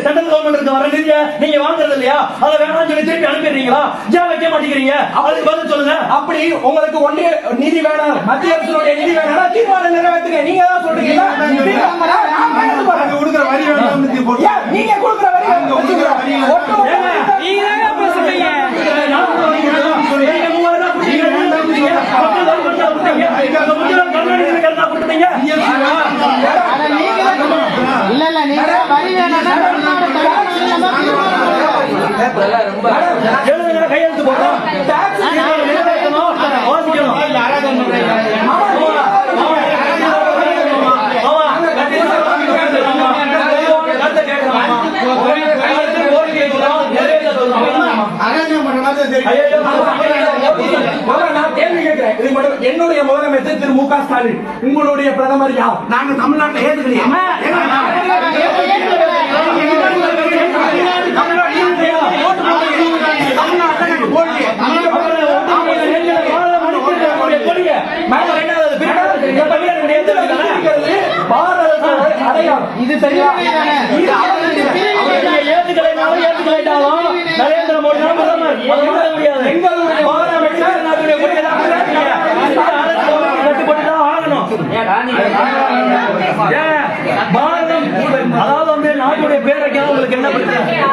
Central government வர நிதியை நீங்க வாங்குறது இல்லையா? அதை வேணாம்னு சொல்லி திருப்பி அனுப்பிடுறீங்களா? ஏன் வைக்க மாட்டேங்கிறீங்க? அதுக்கு பதில் சொல்லுங்க. அப்படி உங்களுக்கு ஒன்றிய நிதி வேணாம், மத்திய அரசுடைய நிதி வேணாம், தீர்மானம் நிறைவேற்றுங்க. நீங்க தான் சொல்றீங்க. கொடுக்குற வரி வேண்டாம், நீங்க கொடுக்குற வரி கையெழுத்து போட்டோம். என்னுடைய முதலமைச்சர் திரு மு க ஸ்டாலின், உங்களுடைய பிரதமர் யார்? நாங்க தமிழ்நாட்டில் ஏத்துக்கிறீங்க. இது சரியா? நரேந்திர மோடி பாரதம், அதாவது நாட்டுடைய பேரைக்காக உங்களுக்கு என்ன பிரச்சனை?